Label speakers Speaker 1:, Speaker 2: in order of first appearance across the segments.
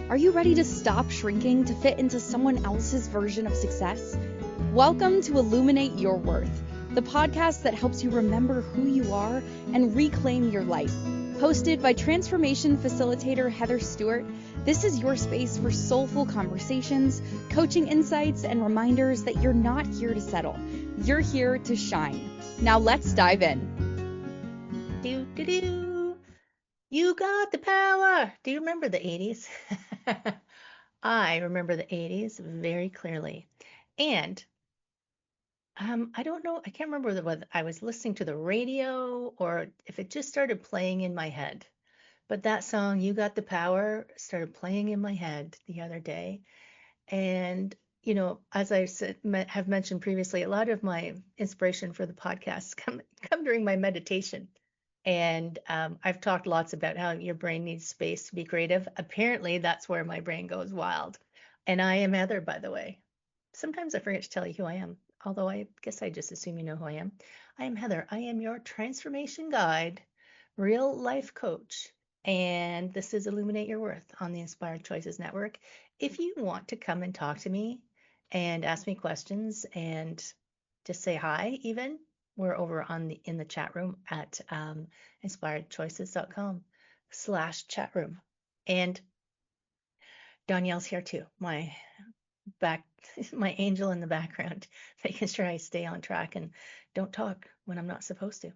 Speaker 1: Are you ready to stop shrinking to fit into someone else's version of success? Welcome to Illuminate Your Worth, the podcast that helps you remember who you are and reclaim your light. Hosted by transformation facilitator Heather Stewart, this is your space for soulful conversations, coaching insights, and reminders that you're not here to settle. You're here to shine. Now let's dive in.
Speaker 2: You got the power. Do you remember the 80s? I remember the 80s very clearly. And I don't know, I can't remember whether I was listening to the radio or if it just started playing in my head. But that song, You Got the Power, started playing in my head the other day. And, as I have mentioned previously, a lot of my inspiration for the podcast come during my meditation. And I've talked lots about how your brain needs space to be creative. Apparently, that's where my brain goes wild. And I am Heather, by the way. Sometimes I forget to tell you who I am, although I guess I just assume you know who I am. I am Heather. I am your transformation guide, real life coach. And this is Illuminate Your Worth on the Inspired Choices Network. If you want to come and talk to me and ask me questions and just say hi, even, we're over in the chat room at inspiredchoices.com/chat room. And Danielle's here too, my angel in the background, making sure I stay on track and don't talk when I'm not supposed to.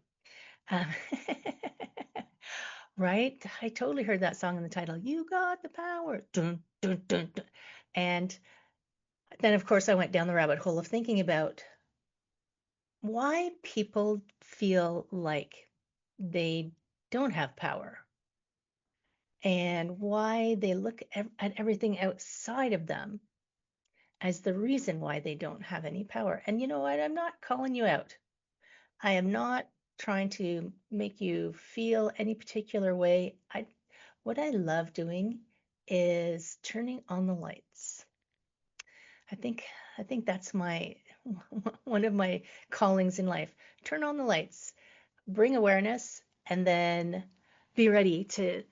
Speaker 2: Um, right? I totally heard that song in the title. You got the power. Dun, dun, dun, dun. And then, of course, I went down the rabbit hole of thinking about why people feel like they don't have power and why they look at everything outside of them as the reason why they don't have any power. And you know what? I'm not calling you out. I am not trying to make you feel any particular way. What I love doing is turning on the lights. I think that's my one of my callings in life. Turn on the lights, bring awareness, and then be ready to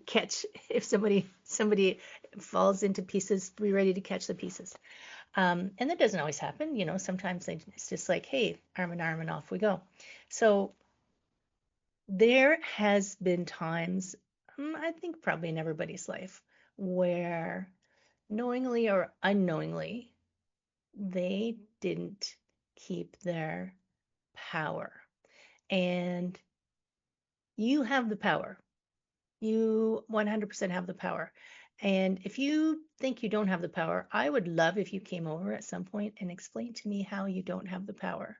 Speaker 2: catch if somebody falls into pieces, be ready to catch the pieces. And that doesn't always happen. Sometimes it's just like, hey, arm in arm and off we go. So there has been times, I think probably in everybody's life, where knowingly or unknowingly, they didn't keep their power. And you have the power. You 100% have the power. And if you think you don't have the power, I would love if you came over at some point and explained to me how you don't have the power.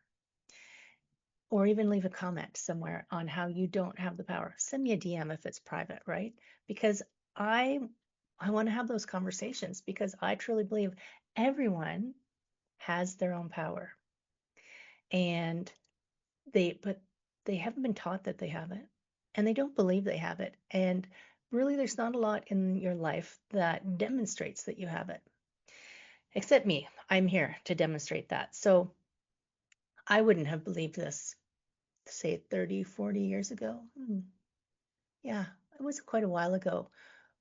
Speaker 2: Or even leave a comment somewhere on how you don't have the power. Send me a DM if it's private, right? Because I want to have those conversations because I truly believe everyone has their own power. And but they haven't been taught that they have it. And they don't believe they have it. And really, there's not a lot in your life that demonstrates that you have it. Except me. I'm here to demonstrate that. So I wouldn't have believed this, say, 30, 40 years ago. Yeah, it was quite a while ago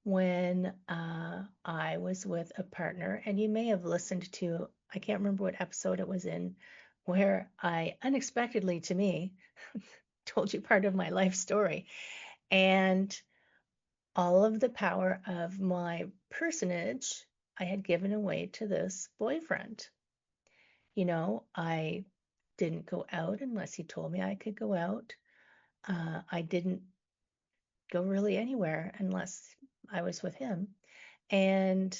Speaker 2: when I was with a partner. And you may have listened to, I can't remember what episode it was in, where I unexpectedly to me told you part of my life story. And all of the power of my personage I had given away to this boyfriend. I didn't go out unless he told me I could go out. I didn't go really anywhere unless I was with him. And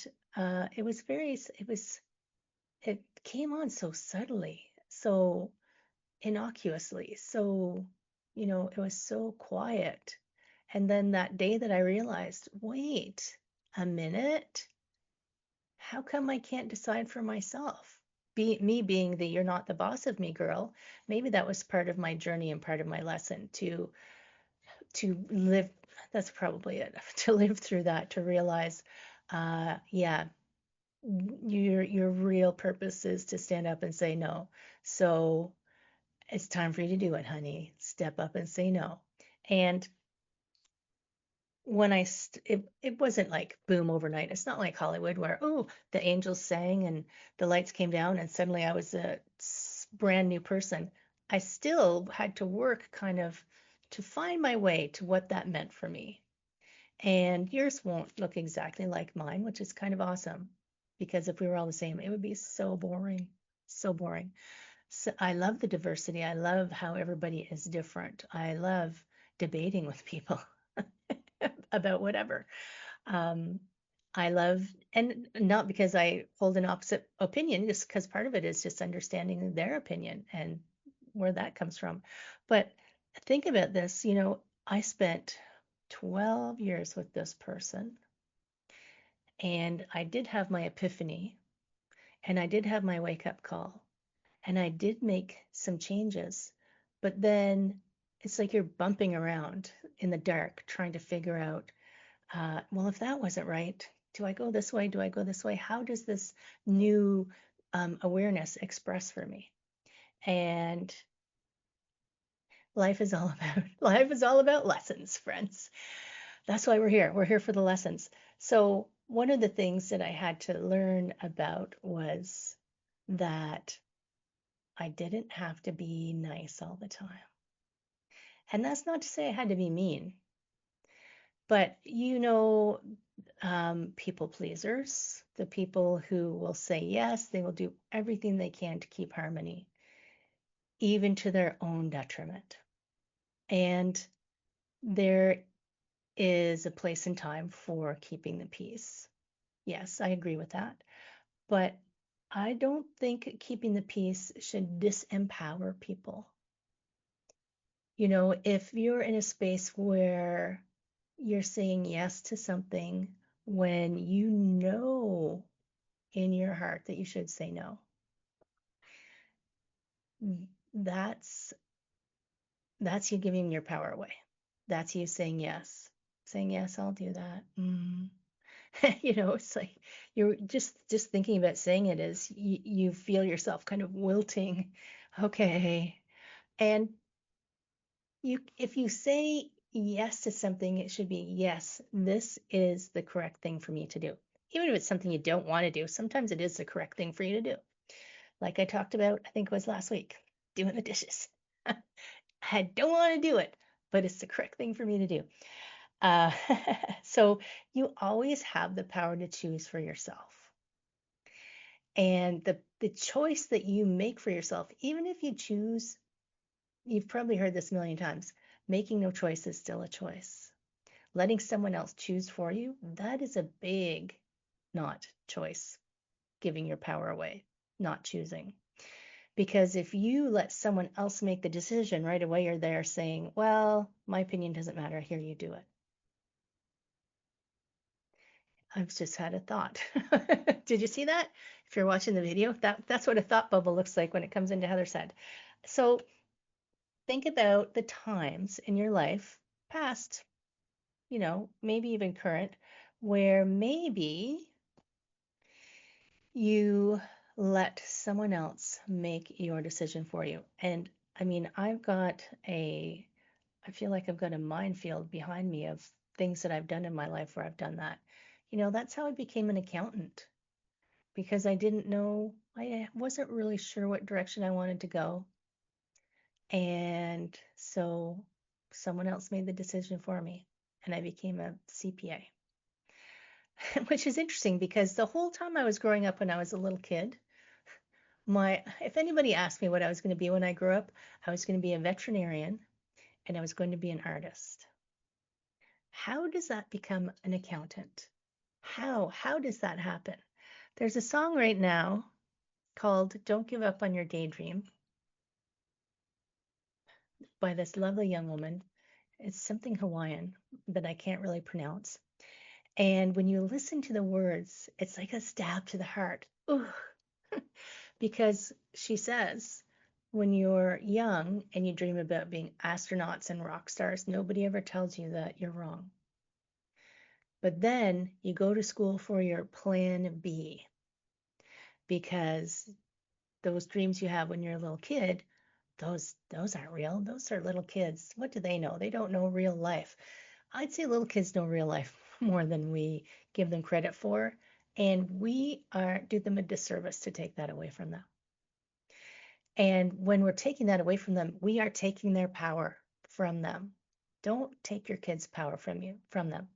Speaker 2: it came on so subtly, so innocuously, so, it was so quiet. And then that day that I realized, wait a minute, how come I can't decide for myself? Me being the you're not the boss of me girl, maybe that was part of my journey and part of my lesson to live. That's probably it. To live through that, to realize, yeah, your real purpose is to stand up and say no. So it's time for you to do it, honey. Step up and say no. And when it wasn't like boom overnight. It's not like Hollywood where, oh, the angels sang and the lights came down and suddenly I was a brand new person. I still had to work kind of to find my way to what that meant for me. And yours won't look exactly like mine, which is kind of awesome because if we were all the same, it would be so boring, so boring. So I love the diversity. I love how everybody is different. I love debating with people about whatever. Um, I love, and not because I hold an opposite opinion, just because part of it is just understanding their opinion and where that comes from. But think about this, I spent 12 years with this person, and I did have my epiphany, and I did have my wake up call, and I did make some changes. But then it's like you're bumping around in the dark trying to figure out well, if that wasn't right, do I go this way? Do I go this way? How does this new awareness express for me? And life is all about lessons, friends. That's why we're here. We're here for the lessons. So one of the things that I had to learn about was that I didn't have to be nice all the time. And that's not to say I had to be mean, but people pleasers, the people who will say yes, they will do everything they can to keep harmony, even to their own detriment. And there is a place and time for keeping the peace. Yes, I agree with that. But I don't think keeping the peace should disempower people. If you're in a space where you're saying yes to something when you know in your heart that you should say no. That's that's you giving your power away. That's you saying yes. Saying yes, I'll do that. It's like you're just thinking about saying it is you feel yourself kind of wilting. Okay. And if you say yes to something, it should be yes, this is the correct thing for me to do. Even if it's something you don't want to do, sometimes it is the correct thing for you to do. Like I talked about, I think it was last week, doing the dishes. I don't want to do it, but it's the correct thing for me to do. Uh, so you always have the power to choose for yourself. And the choice that you make for yourself, even if you choose, you've probably heard this a million times, making no choice is still a choice. Letting someone else choose for you, that is a big not choice, giving your power away, not choosing. Because if you let someone else make the decision right away, you're there saying, well, my opinion doesn't matter. Here, you do it. I've just had a thought. Did you see that? If you're watching the video, that's what a thought bubble looks like when it comes into Heather's head. So think about the times in your life, past, maybe even current, where maybe you let someone else make your decision for you. And I mean, I feel like I've got a minefield behind me of things that I've done in my life where I've done that. That's how I became an accountant because I wasn't really sure what direction I wanted to go. And so someone else made the decision for me and I became a CPA, which is interesting because the whole time I was growing up when I was a little kid, if anybody asked me what I was going to be when I grew up, I was going to be a veterinarian and I was going to be an artist. How does that become an accountant? How does that happen? There's a song right now called Don't Give Up on Your Daydream by this lovely young woman. It's something Hawaiian that I can't really pronounce. And when you listen to the words, it's like a stab to the heart. Ooh. Because she says, when you're young and you dream about being astronauts and rock stars, nobody ever tells you that you're wrong. But then you go to school for your plan B because those dreams you have when you're a little kid, those aren't real. Those are little kids. What do they know? They don't know real life. I'd say little kids know real life more than we give them credit for, and we are do them a disservice to take that away from them. And when we're taking that away from them, we are taking their power from them. Don't take your kids' power from them.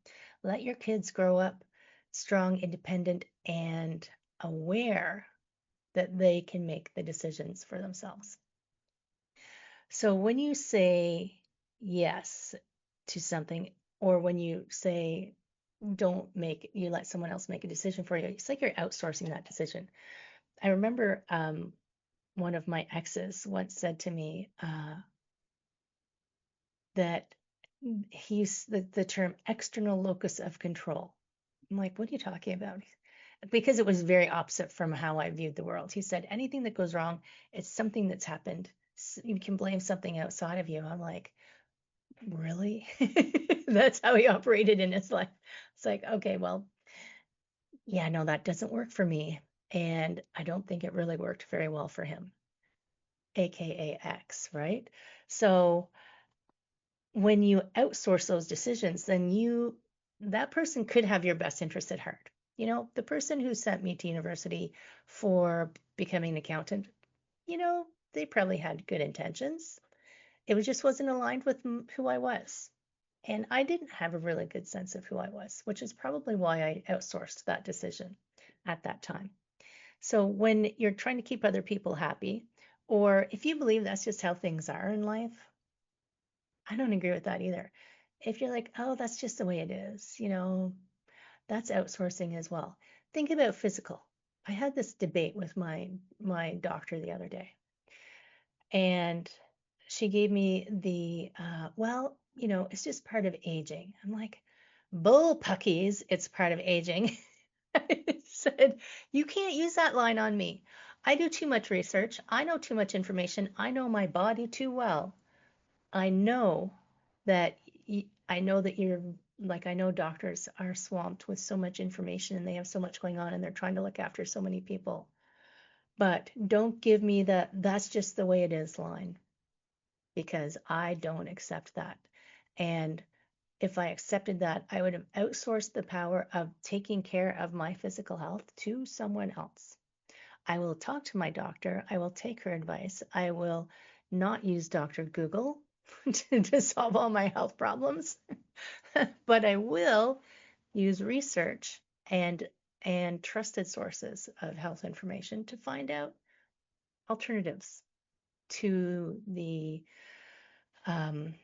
Speaker 2: Let your kids grow up strong, independent, and aware that they can make the decisions for themselves. So when you say yes to something, or when you say you let someone else make a decision for you, it's like you're outsourcing that decision. I remember one of my exes once said to me that he used the term external locus of control. I'm like, what are you talking about? Because it was very opposite from how I viewed the world. He said, anything that goes wrong, it's something that's happened. You can blame something outside of you. I'm like, really? That's how he operated in his life. It's like, okay, well, yeah, no, that doesn't work for me. And I don't think it really worked very well for him, AKA X, right? So when you outsource those decisions, then that person could have your best interest at heart. The person who sent me to university for becoming an accountant, they probably had good intentions. It just wasn't aligned with who I was. And I didn't have a really good sense of who I was, which is probably why I outsourced that decision at that time. So when you're trying to keep other people happy, or if you believe that's just how things are in life, I don't agree with that either. If you're like, oh, that's just the way it is, that's outsourcing as well. Think about physical. I had this debate with my doctor the other day, and she gave me well, it's just part of aging. I'm like, bull puckies, it's part of aging. I said, you can't use that line on me. I do too much research. I know too much information. I know my body too well. I know that you're like, I know doctors are swamped with so much information and they have so much going on and they're trying to look after so many people. But don't give me that's just the way it is line, because I don't accept that. And if I accepted that, I would have outsourced the power of taking care of my physical health to someone else. I will talk to my doctor. I will take her advice. I will not use Dr. Google to solve all my health problems, but I will use research and trusted sources of health information to find out alternatives to the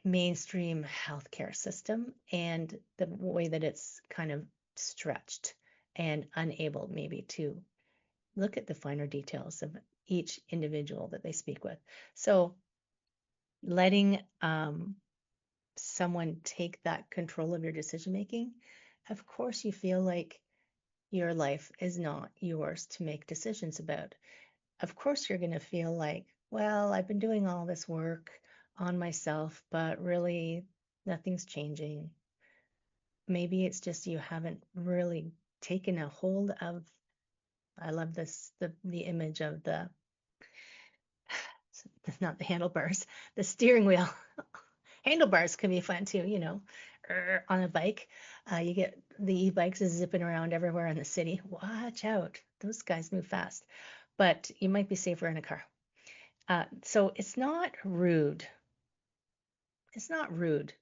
Speaker 2: mainstream healthcare system and the way that it's kind of stretched and unable maybe to look at the finer details of each individual that they speak with. So letting someone take that control of your decision making, of course you feel like your life is not yours to make decisions about. Of course you're going to feel like, well, I've been doing all this work on myself, but really nothing's changing. Maybe it's just you haven't really taken a hold of, I love the image of not the handlebars, the steering wheel. Handlebars can be fun too, on a bike. You get the e-bikes zipping around everywhere in the city. Watch out. Those guys move fast, but you might be safer in a car. So it's not rude. It's not rude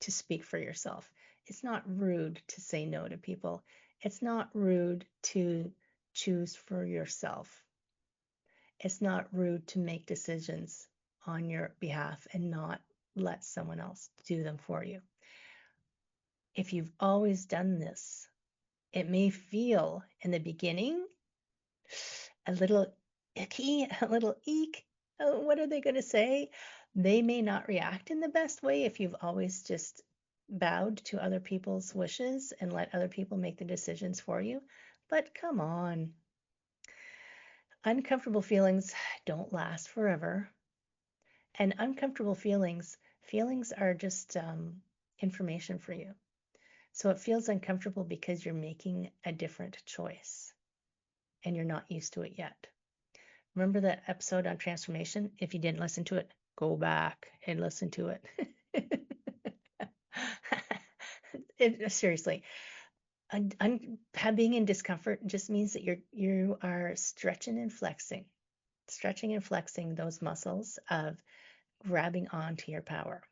Speaker 2: to speak for yourself. It's not rude to say no to people. It's not rude to choose for yourself. It's not rude to make decisions on your behalf and not let someone else do them for you. If you've always done this, it may feel in the beginning a little icky, a little eek. Oh, what are they going to say? They may not react in the best way if you've always just bowed to other people's wishes and let other people make the decisions for you. But come on. Uncomfortable feelings don't last forever. And uncomfortable feelings are just information for you. So it feels uncomfortable because you're making a different choice and you're not used to it yet. Remember that episode on transformation? If you didn't listen to it, go back and listen to it. Seriously, being in discomfort just means that you are stretching and flexing those muscles of grabbing onto your power.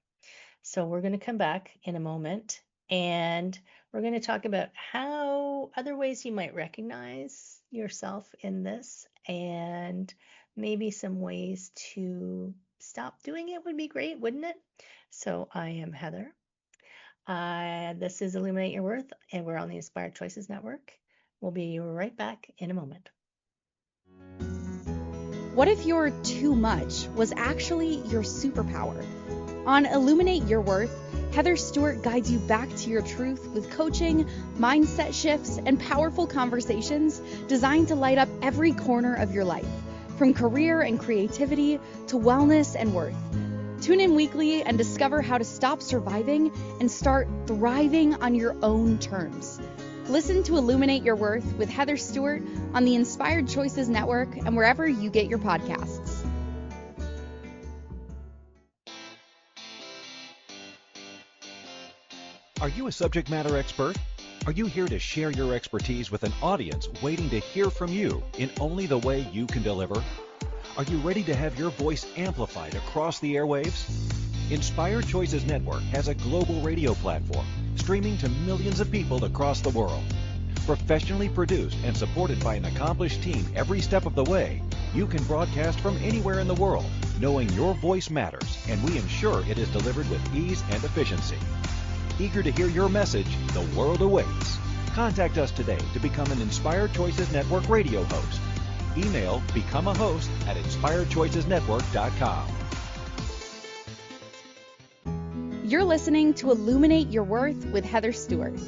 Speaker 2: So we're going to come back in a moment and we're going to talk about how other ways you might recognize yourself in this, and maybe some ways to stop doing it would be great, wouldn't it? So I am Heather. This is Illuminate Your Worth, and we're on the Inspired Choices Network. We'll be right back in a moment.
Speaker 1: What if your too much was actually your superpower? On Illuminate Your Worth, Heather Stewart guides you back to your truth with coaching, mindset shifts, and powerful conversations designed to light up every corner of your life, from career and creativity to wellness and worth. Tune in weekly and discover how to stop surviving and start thriving on your own terms. Listen to Illuminate Your Worth with Heather Stewart on the Inspired Choices Network and wherever you get your podcasts.
Speaker 3: Are you a subject matter expert? Are you here to share your expertise with an audience waiting to hear from you in only the way you can deliver? Are you ready to have your voice amplified across the airwaves? Inspired Choices Network has a global radio platform streaming to millions of people across the world. Professionally produced and supported by an accomplished team every step of the way, you can broadcast from anywhere in the world, knowing your voice matters, and we ensure it is delivered with ease and efficiency. Eager to hear your message, the world awaits. Contact us today to become an Inspired Choices Network radio host. Email becomeahost@inspiredchoicesnetwork.com.
Speaker 1: You're listening to Illuminate Your Worth with Heather Stewart.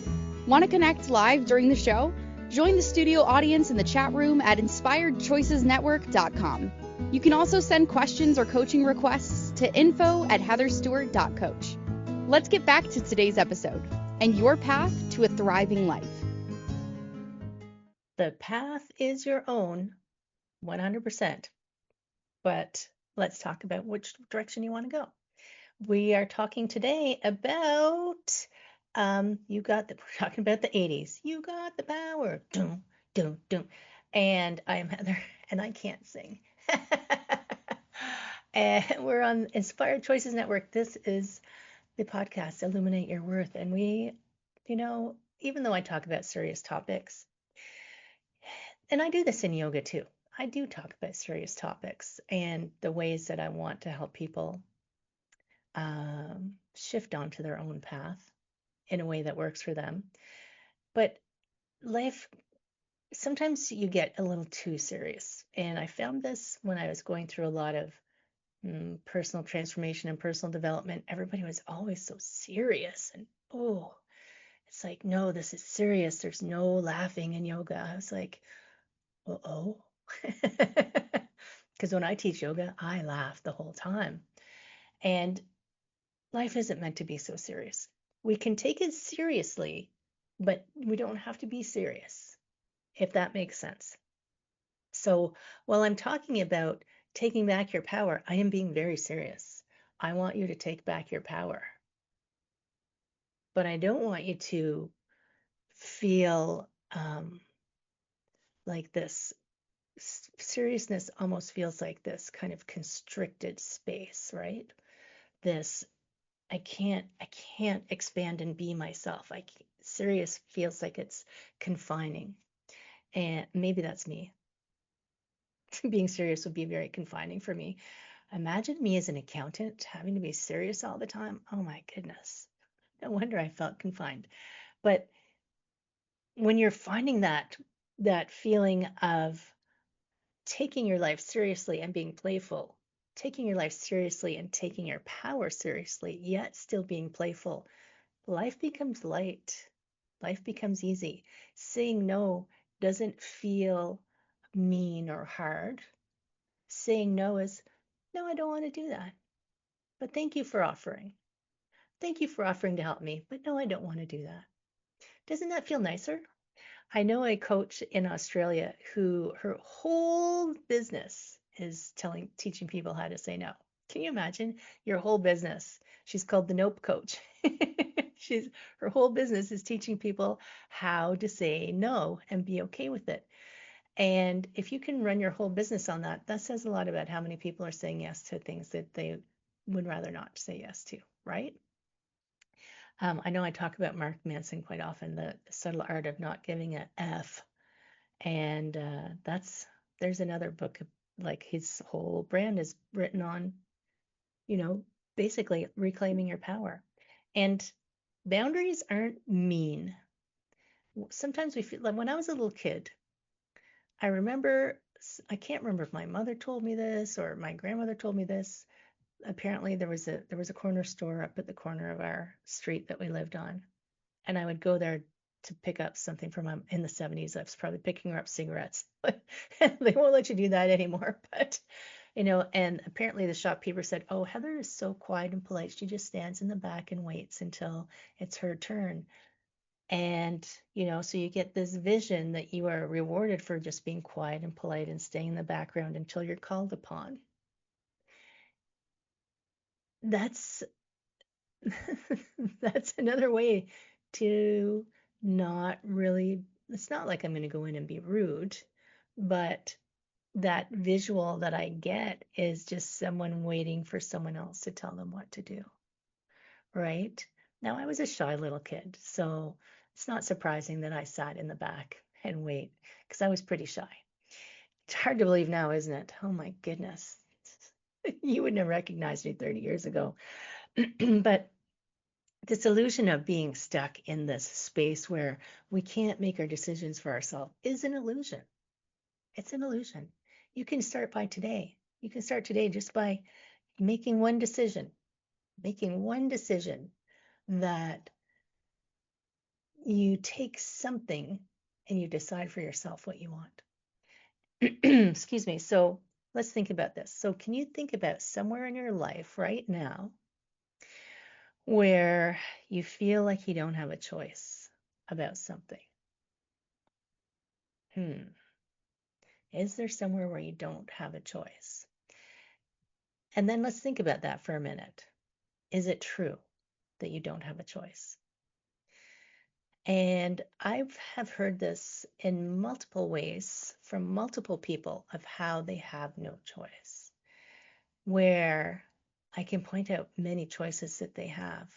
Speaker 1: Want to connect live during the show? Join the studio audience in the chat room at inspiredchoicesnetwork.com. You can also send questions or coaching requests to info@heatherstewart.coach. Let's get back to today's episode and your path to a thriving life.
Speaker 2: The path is your own, 100%. But let's talk about which direction you want to go. We are talking today about we're talking about the 80s. You got the power. Doom, doom, doom. And I am Heather, and I can't sing. And we're on Inspired Choices Network. This is the podcast, Illuminate Your Worth. And we, even though I talk about serious topics, and I do this in yoga too, I do talk about serious topics and the ways that I want to help people shift onto their own path in a way that works for them. But life, sometimes you get a little too serious. And I found this when I was going through a lot of personal transformation and personal development. Everybody was always so serious. And it's like, no, this is serious. There's no laughing in yoga. I was like, uh-oh. Because when I teach yoga, I laugh the whole time. And life isn't meant to be so serious. We can take it seriously, but we don't have to be serious, if that makes sense. So while I'm talking about taking back your power, I am being very serious. I want you to take back your power. But I don't want you to feel like this seriousness almost feels like this kind of constricted space, right? This I can't expand and be myself. Serious feels like it's confining. And maybe that's me. Being serious would be very confining for me. Imagine me as an accountant having to be serious all the time. Oh my goodness. No wonder I felt confined. But when you're finding that feeling of taking your life seriously and being playful, taking your life seriously and taking your power seriously, yet still being playful, life becomes light. Life becomes easy. Saying no doesn't feel mean or hard. Saying no is, no, I don't want to do that. But thank you for offering. Thank you for offering to help me. But no, I don't want to do that. Doesn't that feel nicer? I know a coach in Australia who her whole business is teaching people how to say no. Can you imagine your whole business She's called the Nope Coach. Her whole business is teaching people how to say no and be okay with it. And if you can run your whole business on that, that says a lot about how many people are saying yes to things that they would rather not say yes to, right? I know I talk about Mark Manson quite often, the subtle art of not giving a F. And there's another book, like his whole brand is written on, basically reclaiming your power. And boundaries aren't mean. Sometimes we feel like when I was a little kid, I remember, I can't remember if my mother told me this or my grandmother told me this. Apparently there was a corner store up at the corner of our street that we lived on. And I would go there to pick up something from in the 70s. I was probably picking her up cigarettes. They won't let you do that anymore. But, and apparently the shopkeeper said, "Oh, Heather is so quiet and polite. She just stands in the back and waits until it's her turn." And, so you get this vision that you are rewarded for just being quiet and polite and staying in the background until you're called upon. That's that's another way to not really, it's not like I'm going to go in and be rude, but that visual that I get is just someone waiting for someone else to tell them what to do, right? Now, I was a shy little kid, so it's not surprising that I sat in the back and wait because I was pretty shy. It's hard to believe now, isn't it? Oh my goodness. You wouldn't have recognized me 30 years ago. But this illusion of being stuck in this space where we can't make our decisions for ourselves is an illusion. It's an illusion. You can start by today. You can start today just by making one decision that you take something and you decide for yourself what you want. Excuse me. So let's think about this. So can you think about somewhere in your life right now where you feel like you don't have a choice about something? Is there somewhere where you don't have a choice? And then let's think about that for a minute. Is it true that you don't have a choice? And I have heard this in multiple ways from multiple people of how they have no choice, where I can point out many choices that they have.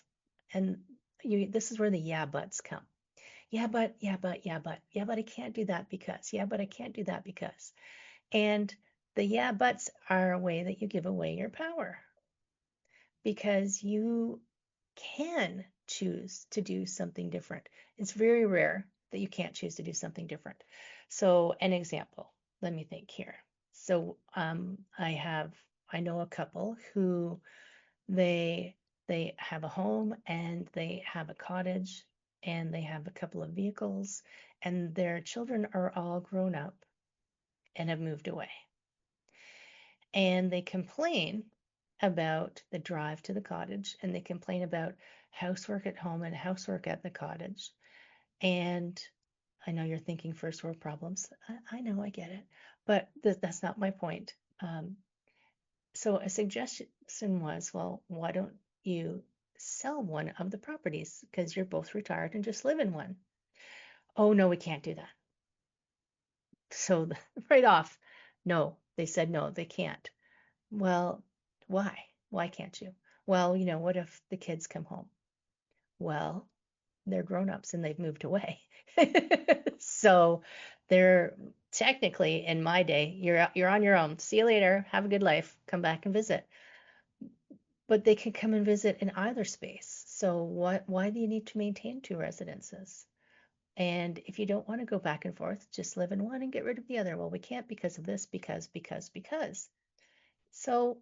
Speaker 2: And this is where the yeah buts come. Yeah, but I can't do that because, yeah, but I can't do that because. And the yeah buts are a way that you give away your power because you can choose to do something different. It's very rare that you can't choose to do something different. So an example, let me think here. So I know a couple who they have a home and they have a cottage and they have a couple of vehicles and their children are all grown up and have moved away. And they complain about the drive to the cottage and they complain about housework at home and housework at the cottage. And I know you're thinking first world problems. I know, I get it, but that's not my point. So a suggestion was, well, why don't you sell one of the properties because you're both retired and just live in one? Oh, no, we can't do that. So right off, no, they said no, they can't. Well, why? Why can't you? Well, what if the kids come home? Well, they're grown-ups and they've moved away. So they're technically, in my day, you're on your own. See you later. Have a good life. Come back and visit. But they can come and visit in either space. So why do you need to maintain two residences? And if you don't want to go back and forth, just live in one and get rid of the other. Well, we can't because of this, because. So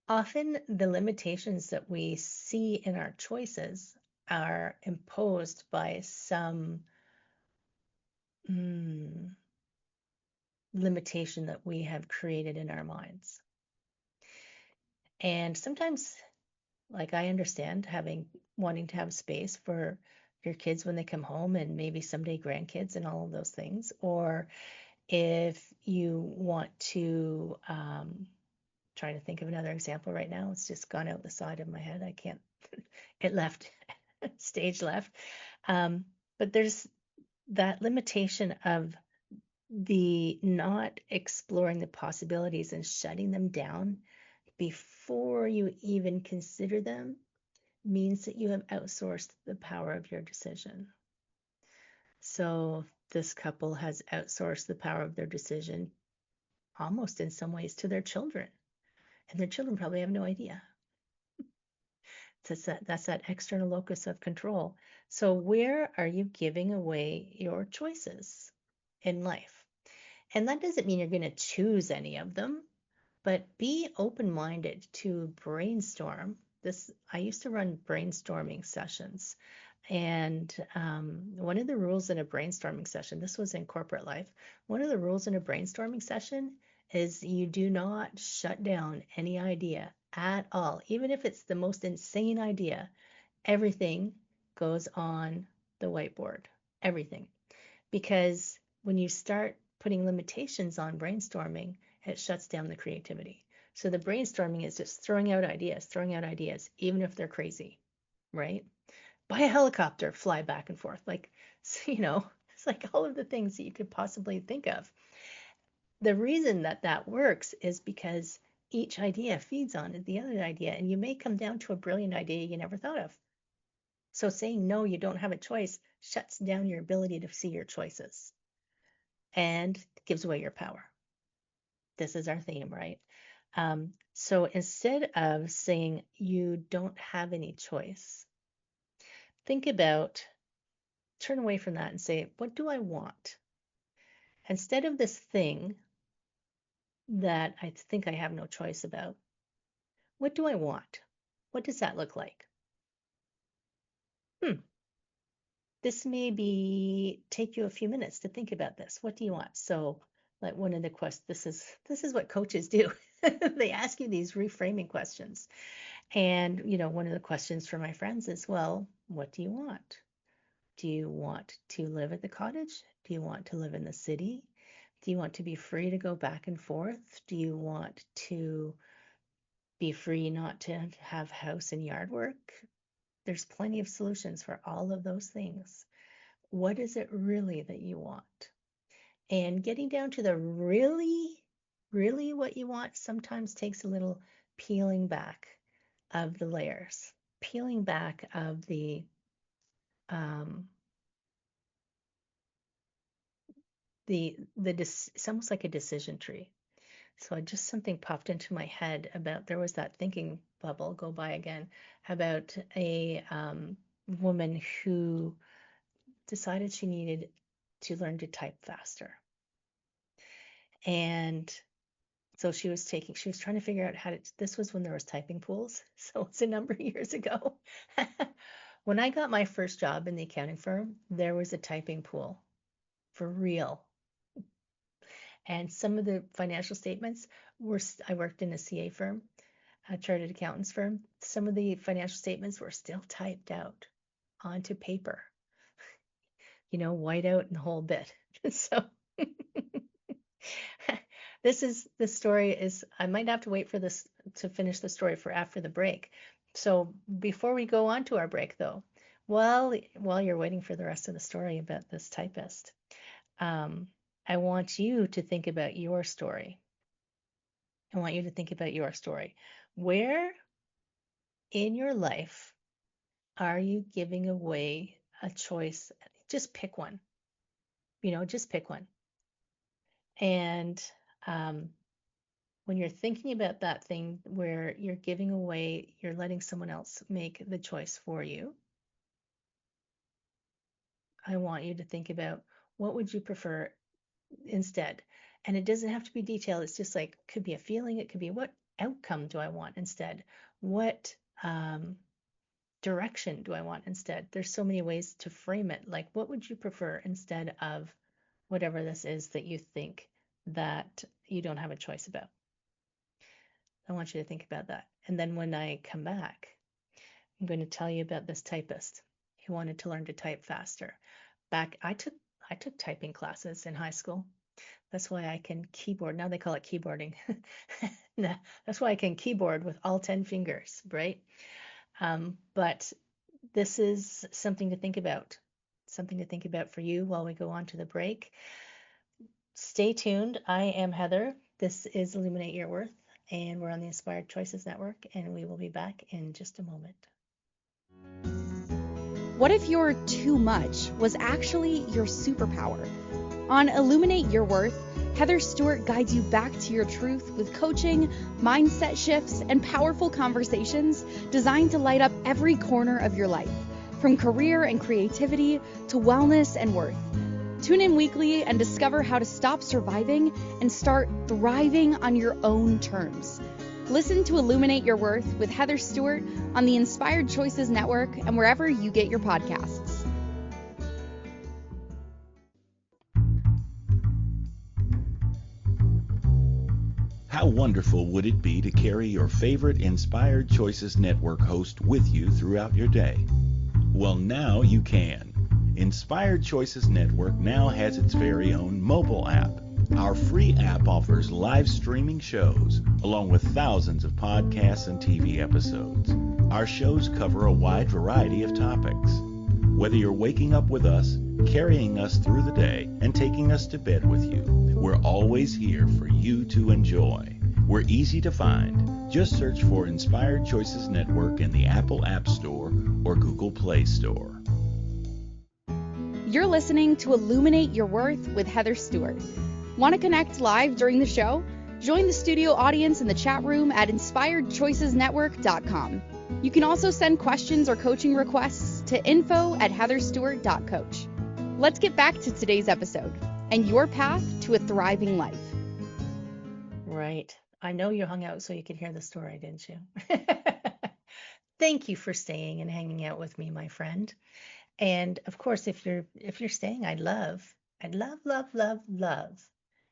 Speaker 2: often the limitations that we see in our choices are imposed by some limitation that we have created in our minds. And sometimes, like, I understand wanting to have space for your kids when they come home and maybe someday grandkids and all of those things. Or if you want to trying to think of another example right now. It's just gone out the side of my head. I can't, it left, stage left. But there's that limitation of the not exploring the possibilities and shutting them down before you even consider them means that you have outsourced the power of your decision. So this couple has outsourced the power of their decision almost in some ways to their children. And their children probably have no idea. That's that external locus of control. So where are you giving away your choices in life? And that doesn't mean you're going to choose any of them, but be open-minded to brainstorm. I used to run brainstorming sessions. And one of the rules in a brainstorming session, this was in corporate life, one of the rules in a brainstorming session is you do not shut down any idea at all. Even if it's the most insane idea, everything goes on the whiteboard, everything. Because when you start putting limitations on brainstorming, it shuts down the creativity. So the brainstorming is just throwing out ideas, even if they're crazy, right? Buy a helicopter, fly back and forth. Like, it's like all of the things that you could possibly think of. The reason that works is because each idea feeds on the other idea, and you may come down to a brilliant idea you never thought of. So saying no, you don't have a choice, shuts down your ability to see your choices and gives away your power. This is our theme, right? So instead of saying you don't have any choice, turn away from that and say, what do I want? Instead of this thing that I think I have no choice about, what do I want? What does that look like? This may take you a few minutes to think about this. What do you want? So, like one of the questions, this is what coaches do. They ask you these reframing questions. And, one of the questions for my friends is, well, what do you want? Do you want to live at the cottage? Do you want to live in the city? Do you want to be free to go back and forth? Do you want to be free not to have house and yard work? There's plenty of solutions for all of those things. What is it really that you want? And getting down to the really, really what you want sometimes takes a little peeling back of the layers, peeling back of it's almost like a decision tree. So just something popped into my head about, there was that thinking bubble, go by again, about a woman who decided she needed to learn to type faster. And so she was trying to figure out this was when there was typing pools. So it's a number of years ago. When I got my first job in the accounting firm, there was a typing pool for real. And some of the financial statements I worked in a CA firm, a chartered accountants firm. Some of the financial statements were still typed out onto paper, white out and the whole bit. So the story is, I might have to wait for this to finish the story for after the break. So before we go on to our break though, while you're waiting for the rest of the story about this typist, I want you to think about your story. Where in your life are you giving away a choice? Just pick one. Just pick one. And when you're thinking about that thing where you're letting someone else make the choice for you, I want you to think about, what would you prefer instead? And it doesn't have to be detailed. It's just like, could be a feeling. It could be, what outcome do I want instead? What direction do I want instead? There's so many ways to frame it. Like, what would you prefer instead of whatever this is that you think that you don't have a choice about? I want you to think about that. And then when I come back, I'm going to tell you about this typist who wanted to learn to type faster. I took typing classes in high school. That's why I can keyboard. Now they call it keyboarding. That's why I can keyboard with all 10 fingers, right? But this is something to think about. Something to think about for you while we go on to the break. Stay tuned. I am Heather. This is Illuminate Your Worth, and we're on the Inspired Choices Network, and we will be back in just a moment.
Speaker 1: What if your too much was actually your superpower? On Illuminate Your Worth, Heather Stewart guides you back to your truth with coaching, mindset shifts, and powerful conversations designed to light up every corner of your life, from career and creativity to wellness and worth. Tune in weekly and discover how to stop surviving and start thriving on your own terms. Listen to Illuminate Your Worth with Heather Stewart on the Inspired Choices Network and wherever you get your podcasts.
Speaker 4: How wonderful would it be to carry your favorite Inspired Choices Network host with you throughout your day? Well, now you can. Inspired Choices Network now has its very own mobile app. Our free app offers live streaming shows, along with thousands of podcasts and TV episodes. Our shows cover a wide variety of topics. Whether you're waking up with us, carrying us through the day, and taking us to bed with you, we're always here for you to enjoy. We're easy to find. Just search for Inspired Choices Network in the Apple App Store or Google Play Store.
Speaker 1: You're listening to Illuminate Your Worth with Heather Stewart. Want to connect live during the show? Join the studio audience in the chat room at inspiredchoicesnetwork.com. You can also send questions or coaching requests to info@heatherstewart.coach. Let's get back to today's episode and your path to a thriving life.
Speaker 2: Right. I know you hung out so you could hear the story, didn't you? Thank you for staying and hanging out with me, my friend. And of course, if you're staying, I'd love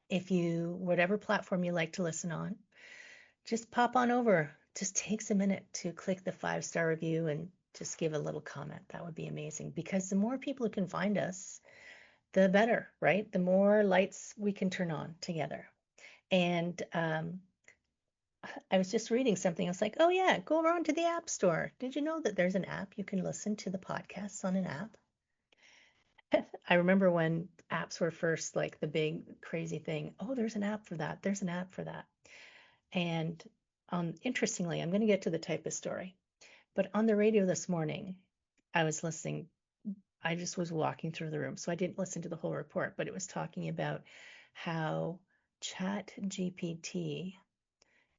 Speaker 2: if you, whatever platform you like to listen on, just pop on over. Just takes a minute to click the 5-star review and just give a little comment. That would be amazing, because the more people who can find us, the better, right? The more lights we can turn on together. And I was just reading something. I was like, oh yeah, go around to the App Store. Did you know that there's an app you can listen to the podcasts on an app? I remember when apps were first like the big crazy thing. Oh, there's an app for that. There's an app for that. And interestingly, I'm going to get to the typist story, but on the radio this morning, I was listening. I just was walking through the room, so I didn't listen to the whole report, but it was talking about how Chat GPT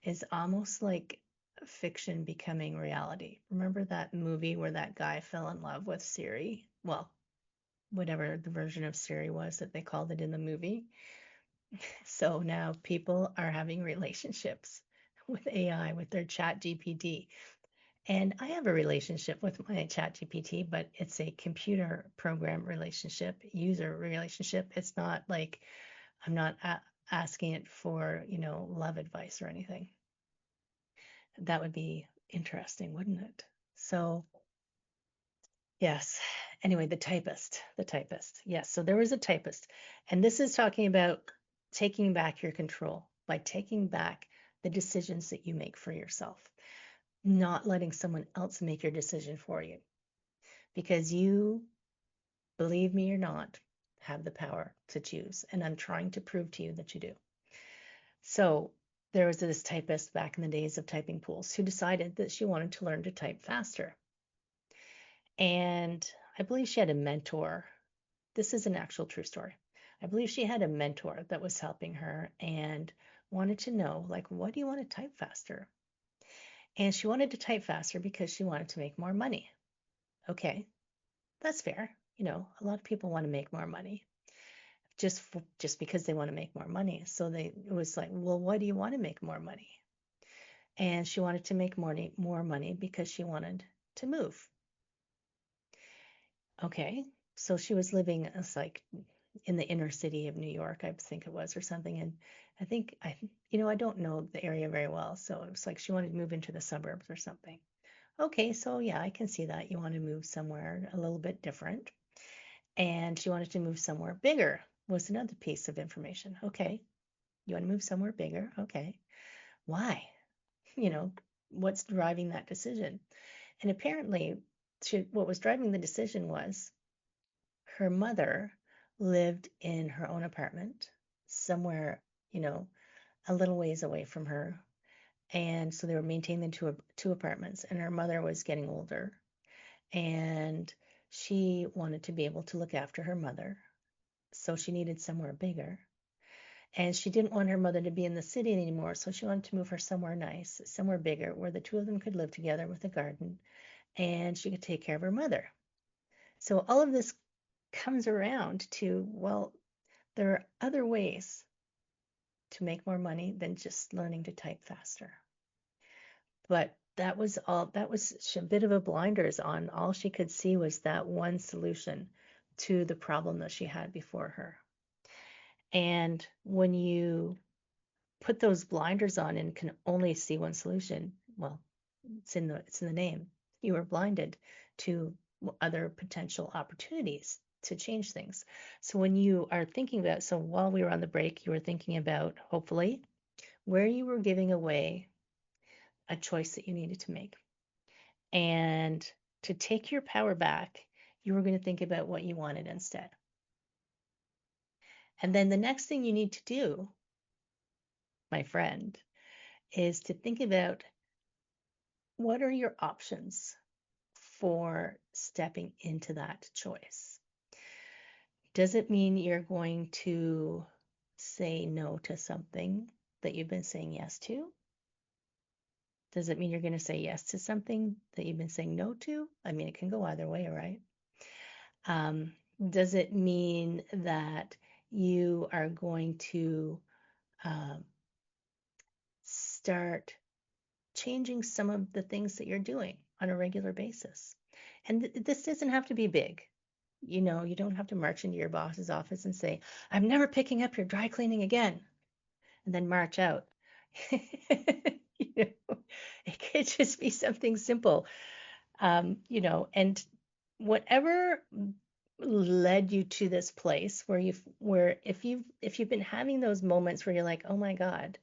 Speaker 2: is almost like fiction becoming reality. Remember that movie where that guy fell in love with Siri? Well, whatever the version of Siri was that they called it in the movie. So now people are having relationships with AI, with their Chat GPT. And I have a relationship with my Chat GPT, but it's a computer program relationship, user relationship. It's not like I'm not asking it for, love advice or anything. That would be interesting, wouldn't it? So, yes. Anyway, the typist. Yes, so there was a typist. And this is talking about taking back your control by taking back the decisions that you make for yourself, not letting someone else make your decision for you. Because you, believe me or not, have the power to choose. And I'm trying to prove to you that you do. So there was this typist back in the days of typing pools who decided that she wanted to learn to type faster. And I believe she had a mentor. This is an actual true story. I believe she had a mentor that was helping her and wanted to know, like, what do you want to type faster? And she wanted to type faster because she wanted to make more money. Okay, that's fair. A lot of people want to make more money just because they want to make more money. So it was like, well, why do you want to make more money? And she wanted to make more money because she wanted to move. Okay, so she was living as like in the inner city of New York, I think it was, or something. And I don't know the area very well. So it was like she wanted to move into the suburbs or something. Okay, so yeah, I can see that. You want to move somewhere a little bit different. And she wanted to move somewhere bigger. was another piece of information. Okay, you want to move somewhere bigger? Okay. Why? You know, what's driving that decision? And apparently, what was driving the decision was her mother lived in her own apartment somewhere, a little ways away from her. And so they were maintaining the two apartments, and her mother was getting older, and she wanted to be able to look after her mother. So she needed somewhere bigger. And she didn't want her mother to be in the city anymore, so she wanted to move her somewhere nice, somewhere bigger, where the two of them could live together with a garden, and she could take care of her mother. So all of this comes around to, well, there are other ways to make more money than just learning to type faster. But that was a bit of a blinders on. All she could see was that one solution to the problem that she had before her. And when you put those blinders on and can only see one solution, well, it's in the name. You are blinded to other potential opportunities to change things. So when you are thinking about, so while we were on the break, you were thinking about, hopefully, where you were giving away a choice that you needed to make. And to take your power back, you were going to think about what you wanted instead. And then the next thing you need to do, my friend, is to think about what are your options for stepping into that choice. Does it mean you're going to say no to something that you've been saying yes to? Does it mean you're going to say yes to something that you've been saying no to? I mean, it can go either way, right? Does it mean that you are going to start changing some of the things that you're doing on a regular basis? And this doesn't have to be big. You don't have to march into your boss's office and say, I'm never picking up your dry cleaning again, and then march out. It could just be something simple. And whatever led you to this place where if you've been having those moments where you're like, oh my God,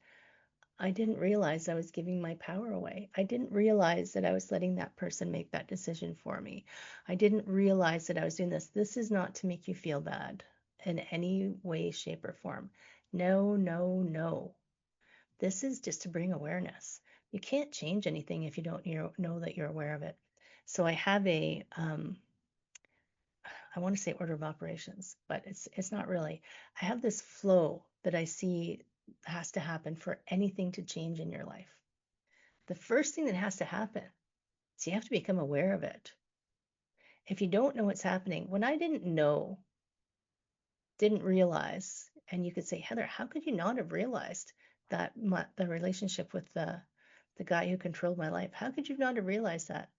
Speaker 2: I didn't realize I was giving my power away. I didn't realize that I was letting that person make that decision for me. I didn't realize that I was doing this. This is not to make you feel bad in any way, shape, or form. No, no, no. This is just to bring awareness. You can't change anything if you don't know that you're aware of it. So I have I want to say order of operations, but it's not really. I have this flow that I see has to happen for anything to change in your life. The first thing that has to happen is you have to become aware of it. If you don't know what's happening, when I didn't realize, and you could say, Heather, how could you not have realized that the relationship with the guy who controlled my life? How could you not have realized that?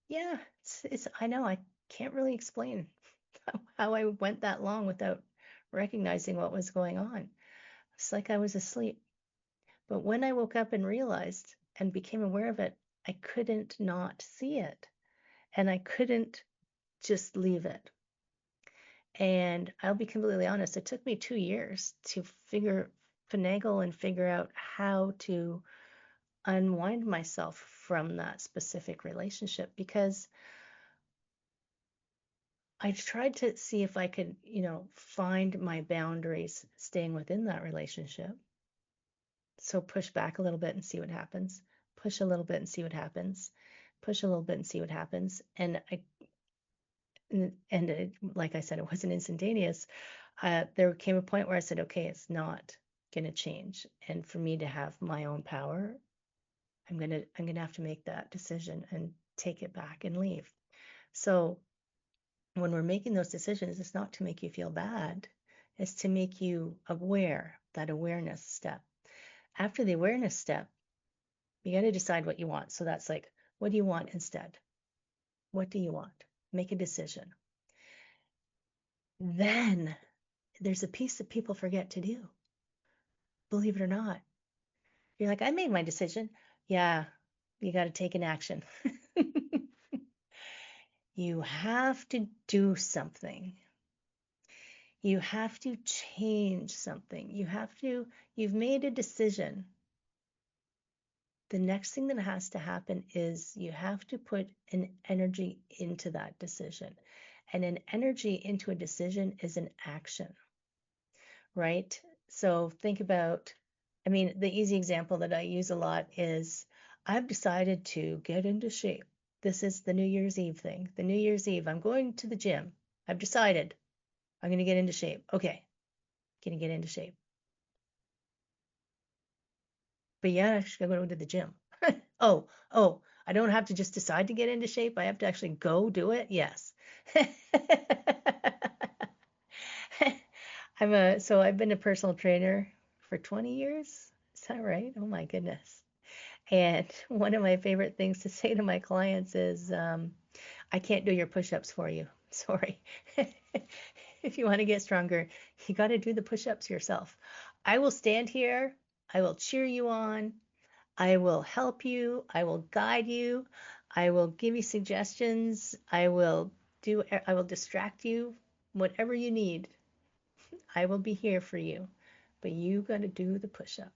Speaker 2: Yeah, I know I can't really explain how I went that long without recognizing what was going on. It's like I was asleep. But when I woke up and realized and became aware of it, I couldn't not see it. And I couldn't just leave it. And I'll be completely honest, it took me 2 years to finagle and figure out how to unwind myself from that specific relationship, because I tried to see if I could, find my boundaries staying within that relationship. So push back a little bit and see what happens. Push a little bit and see what happens. Push a little bit and see what happens. And like I said, it wasn't instantaneous. There came a point where I said, okay, it's not going to change. And for me to have my own power, I'm going to have to make that decision and take it back and leave. So when we're making those decisions, it's not to make you feel bad. It's to make you aware, that awareness step. After the awareness step, you got to decide what you want. So that's like, what do you want instead? What do you want? Make a decision. Then there's a piece that people forget to do. Believe it or not. You're like, I made my decision. Yeah, you got to take an action. You have to do something. You have to change something. You've made a decision. The next thing that has to happen is you have to put an energy into that decision. And an energy into a decision is an action, right? So think about, the easy example that I use a lot is I've decided to get into shape. This is the New Year's Eve thing. The New Year's Eve, I'm going to the gym. I've decided I'm going to get into shape. Okay, going to get into shape. But yeah, I should go to the gym. Oh, I don't have to just decide to get into shape. I have to actually go do it. Yes. So I've been a personal trainer for 20 years. Is that right? Oh my goodness. And one of my favorite things to say to my clients is, I can't do your push-ups for you. Sorry. If you want to get stronger, you got to do the push-ups yourself. I will stand here. I will cheer you on. I will help you. I will guide you. I will give you suggestions. I will distract you. Whatever you need, I will be here for you. But you got to do the push-up.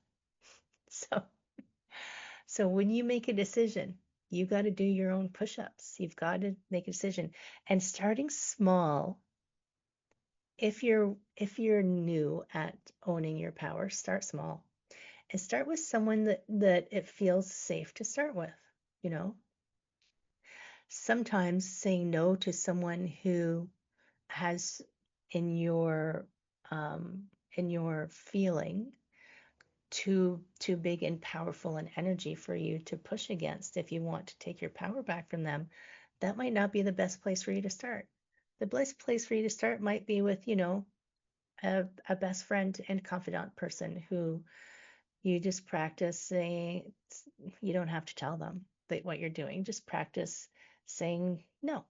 Speaker 2: So, so when you make a decision, you got to do your own push-ups. You've got to make a decision. And starting small, if you're new at owning your power, start small. And start with someone that it feels safe to start with, you know? Sometimes saying no to someone who has in your feeling too big and powerful an energy for you to push against if you want to take your power back from them, that might not be the best place for you to start. The best place for you to start might be with, a best friend and confidant person who you just practice saying, you don't have to tell them that what you're doing, just practice saying no,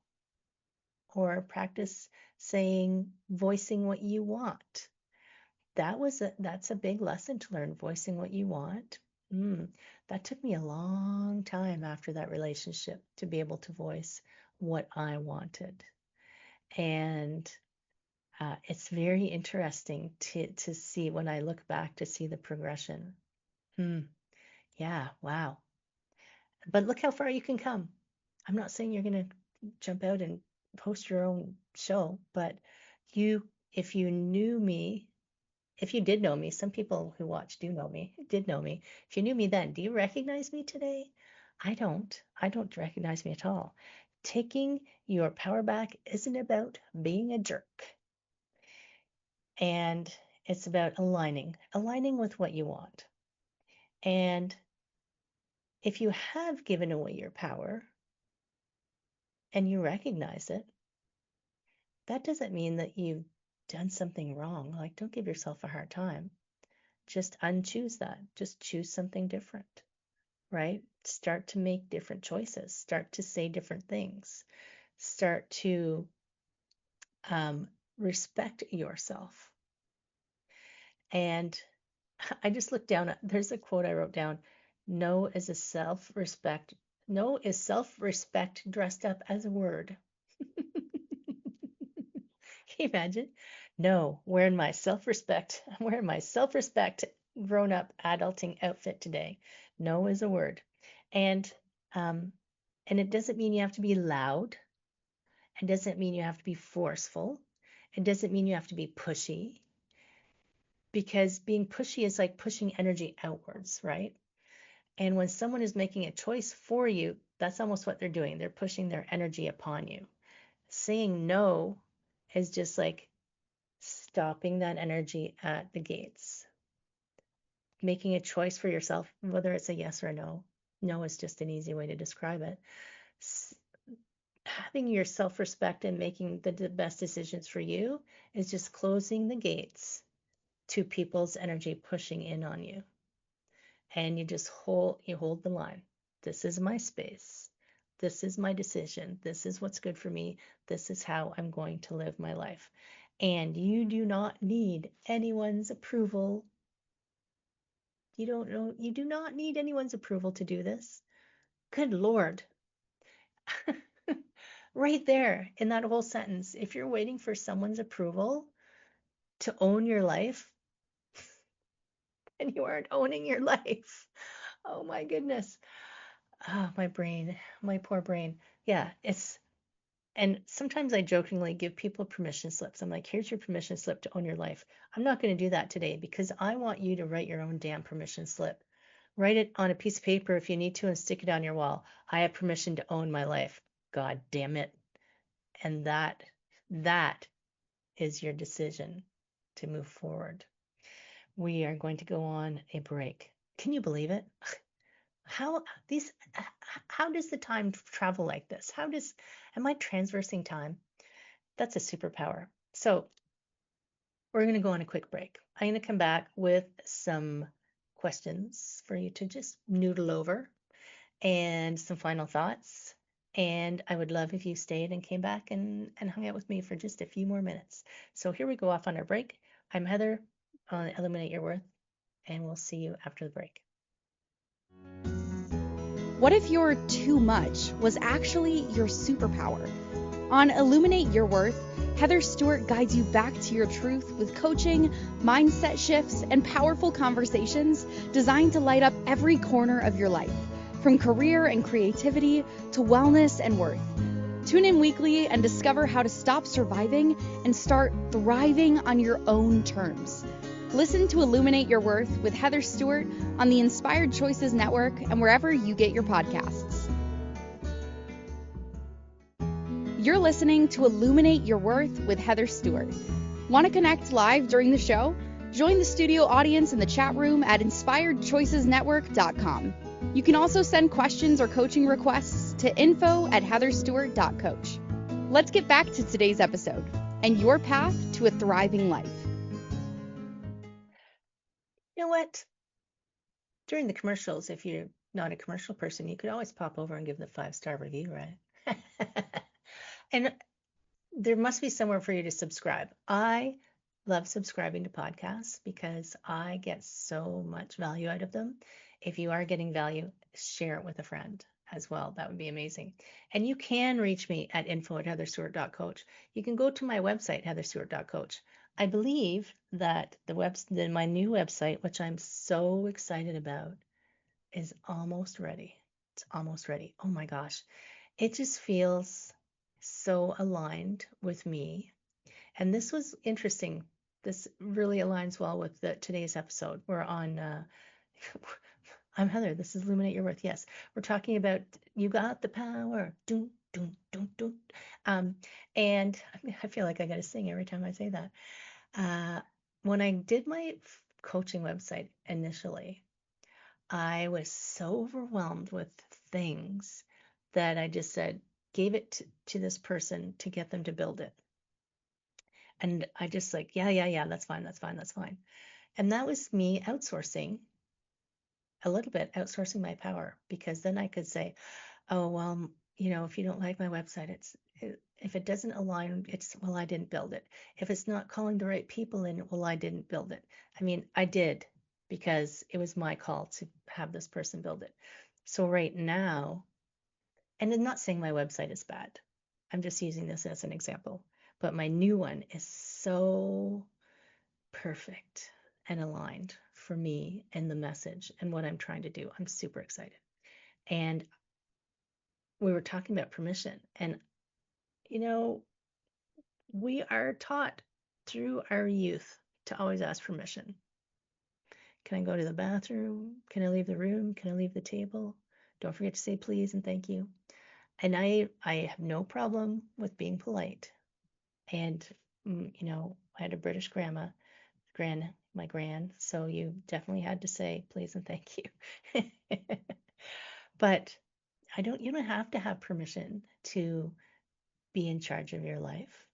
Speaker 2: or practice voicing what you want. That's a big lesson to learn, voicing what you want. That took me a long time after that relationship to be able to voice what I wanted. And it's very interesting to see when I look back to see the progression. Yeah, wow. But look how far you can come. I'm not saying you're going to jump out and host your own show, but if you knew me, if you did know me, some people who watch did know me. If you knew me then, do you recognize me today? I don't. I don't recognize me at all. Taking your power back isn't about being a jerk. And it's about aligning with what you want. And if you have given away your power and you recognize it, that doesn't mean that you've done something wrong. Like, don't give yourself a hard time. Just unchoose that. Just choose something different, right? Start to make different choices. Start to say different things. Start to respect yourself. And I just looked down. There's a quote I wrote down. No is self-respect dressed up as a word. Can you imagine? No, I'm wearing my self-respect grown-up adulting outfit today. No is a word. And it doesn't mean you have to be loud. It doesn't mean you have to be forceful. It doesn't mean you have to be pushy. Because being pushy is like pushing energy outwards, right? And when someone is making a choice for you, that's almost what they're doing. They're pushing their energy upon you. Saying no is just like stopping that energy at the gates. Making a choice for yourself, whether it's a yes or a no. No is just an easy way to describe it. Having your self-respect and making the best decisions for you is just closing the gates to people's energy pushing in on you. And you just hold the line. This is my space. This is my decision. This is what's good for me. This is how I'm going to live my life. And you do not need anyone's approval. You do not need anyone's approval to do this. Good Lord. Right there in that whole sentence, if you're waiting for someone's approval, to own your life and you aren't owning your life. Oh my goodness. Oh, my brain, my poor brain. Yeah, and sometimes I jokingly give people permission slips. I'm like, here's your permission slip to own your life. I'm not going to do that today because I want you to write your own damn permission slip. Write it on a piece of paper if you need to and stick it on your wall. I have permission to own my life. God damn it. And that is your decision to move forward. We are going to go on a break. Can you believe it? How these how does the time travel like this? Am I transversing time? That's a superpower. So we're going to go on a quick break. I'm going to come back with some questions for you to just noodle over and some final thoughts. And I would love if you stayed and came back and hung out with me for just a few more minutes. So here we go off on our break. I'm Heather on Illuminate Your Worth, and we'll see you after the break.
Speaker 1: What if your too much was actually your superpower? On Illuminate Your Worth, Heather Stewart guides you back to your truth with coaching, mindset shifts, and powerful conversations designed to light up every corner of your life, from career and creativity to wellness and worth. Tune in weekly and discover how to stop surviving and start thriving on your own terms. Listen to Illuminate Your Worth with Heather Stewart on the Inspired Choices Network and wherever you get your podcasts. You're listening to Illuminate Your Worth with Heather Stewart. Want to connect live during the show? Join the studio audience in the chat room at inspiredchoicesnetwork.com. You can also send questions or coaching requests to info@heatherstewart.coach. Let's get back to today's episode and your path to a thriving life.
Speaker 2: You know what? During the commercials, if you're not a commercial person, you could always pop over and give the 5-star review, right? And there must be somewhere for you to subscribe. I love subscribing to podcasts because I get so much value out of them. If you are getting value, share it with a friend as well. That would be amazing. And you can reach me at info@heatherstewart.coach. You can go to my website, heatherstewart.coach. I believe that my new website, which I'm so excited about, is almost ready. It's almost ready. Oh my gosh. It just feels so aligned with me. And this was interesting. This really aligns well with today's episode. We're on, I'm Heather. This is Illuminate Your Worth. Yes, we're talking about you got the power. Doom, doom, doom, doom. And I feel like I got to sing every time I say that. When I did my coaching website initially, I was so overwhelmed with things that I just gave it to this person to get them to build it. And I just yeah, that's fine. And that was me outsourcing a little bit, outsourcing my power, because then I could say, oh, well, if you don't like my website, if it doesn't align, well, I didn't build it. If it's not calling the right people in, well, I didn't build it. I mean, I did, because it was my call to have this person build it. So right now, and I'm not saying my website is bad. I'm just using this as an example. But my new one is so perfect and aligned for me and the message and what I'm trying to do. I'm super excited. And we were talking about permission. And, we are taught through our youth to always ask permission. Can I go to the bathroom? Can I leave the room? Can I leave the table? Don't forget to say please and thank you. And I have no problem with being polite. And, I had a British grandma, my gran, so you definitely had to say please and thank you. But you don't have to have permission to be in charge of your life.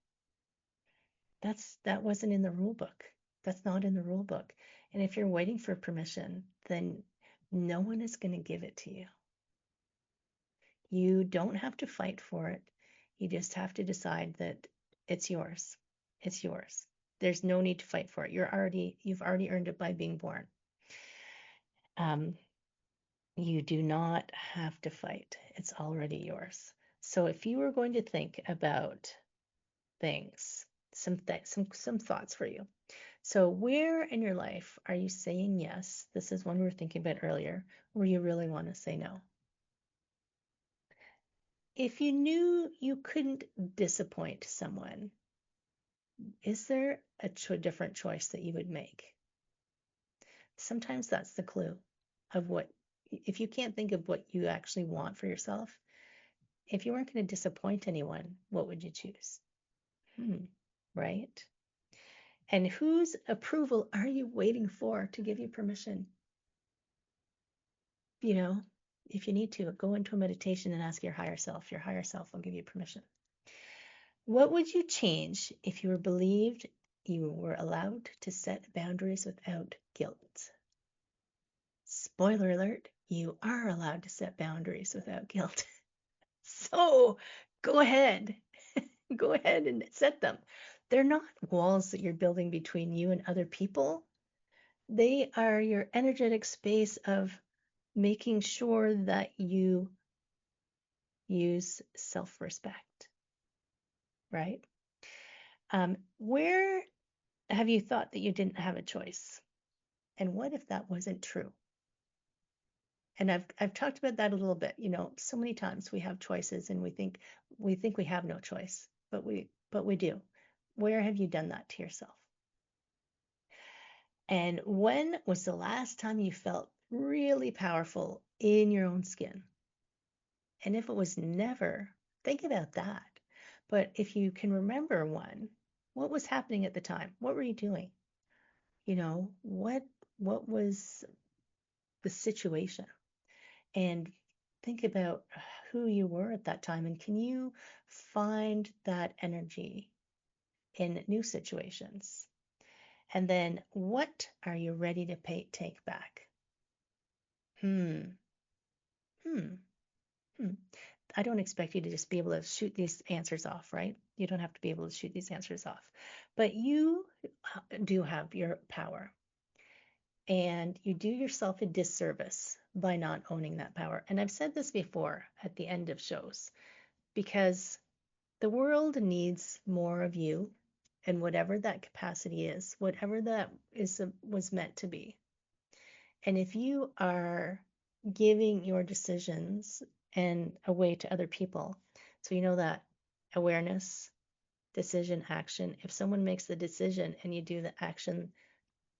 Speaker 2: That wasn't in the rule book. That's not in the rule book. And if you're waiting for permission, then no one is going to give it to you. You don't have to fight for it. You just have to decide that it's yours. It's yours. There's no need to fight for it. You've already earned it by being born. You do not have to fight. It's already yours. So if you were going to think about things, some thoughts for you. So where in your life are you saying yes? This is one we were thinking about earlier, where you really want to say no. If you knew you couldn't disappoint someone, is there a different choice that you would make? Sometimes that's the clue of what, if you can't think of what you actually want for yourself, if you weren't going to disappoint anyone, what would you choose? Right? And whose approval are you waiting for to give you permission? You know, if you need to, go into a meditation and ask your higher self. Your higher self will give you permission. What would you change if you were believed you were allowed to set boundaries without guilt? Spoiler alert, you are allowed to set boundaries without guilt. So go ahead. Go ahead and set them. They're not walls that you're building between you and other people. They are your energetic space of making sure that you use self-respect, right? Where have you thought that you didn't have a choice? And what if that wasn't true? And I've talked about that a little bit. You know, so many times we have choices and we think we have no choice, but we do. Where have you done that to yourself? And when was the last time you felt really powerful in your own skin? And if it was never, think about that. But if you can remember one, what was happening at the time? What were you doing? You know, what was the situation? And think about who you were at that time, and can you find that energy in new situations? And then what are you ready to take back? I don't expect you to just be able to shoot these answers off, right? You don't have to be able to shoot these answers off, but you do have your power, and you do yourself a disservice by not owning that power. And I've said this before at the end of shows, because the world needs more of you, and whatever that capacity is, whatever that was meant to be. And if you are giving your decisions and away to other people, so you know that awareness, decision, action, if someone makes the decision and you do the action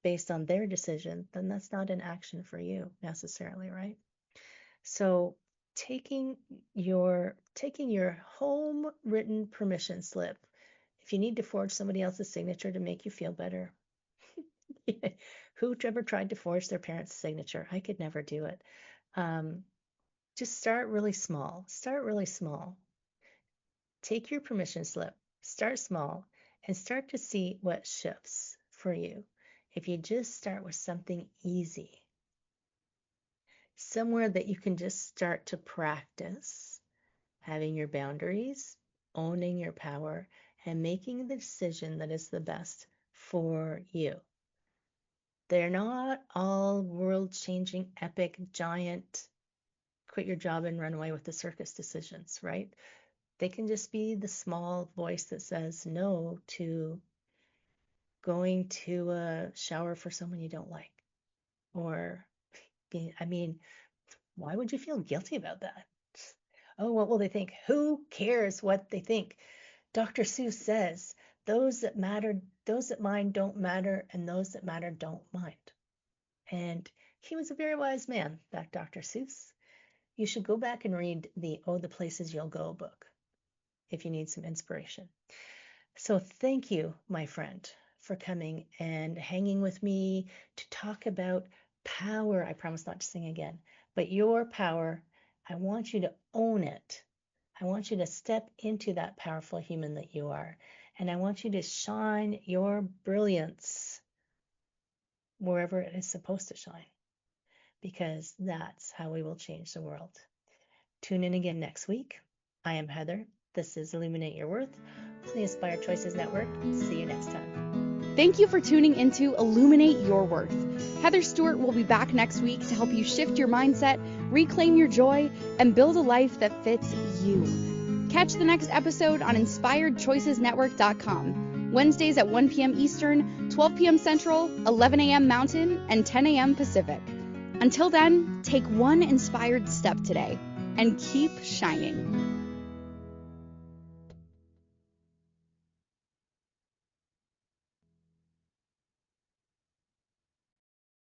Speaker 2: based on their decision, then that's not an action for you necessarily, right? So taking your home written permission slip, if you need to forge somebody else's signature to make you feel better, who ever tried to forge their parents' signature? I could never do it. Just start really small. Start really small. Take your permission slip, start small, and start to see what shifts for you. If you just start with something easy, somewhere that you can just start to practice having your boundaries, owning your power, and making the decision that is the best for you. They're not all world-changing, epic, giant, quit your job and run away with the circus decisions, right? They can just be the small voice that says no to going to a shower for someone you don't like. Or, why would you feel guilty about that? Oh, what will they think? Who cares what they think? Dr. Seuss says, those that mind don't matter, and those that matter don't mind. And he was a very wise man, that Dr. Seuss. You should go back and read the Oh, the Places You'll Go book if you need some inspiration. So thank you, my friend, for coming and hanging with me to talk about power. I promise not to sing again, but your power. I want you to own it. I want you to step into that powerful human that you are. And I want you to shine your brilliance wherever it is supposed to shine, because that's how we will change the world. Tune in again next week. I am Heather. This is Illuminate Your Worth, the Inspired Choices Network. See you next time.
Speaker 1: Thank you for tuning into Illuminate Your Worth. Heather Stewart will be back next week to help you shift your mindset, reclaim your joy, and build a life that fits you. Catch the next episode on InspiredChoicesNetwork.com. Wednesdays at 1 p.m. Eastern, 12 p.m. Central, 11 a.m. Mountain, and 10 a.m. Pacific. Until then, take one inspired step today and keep shining.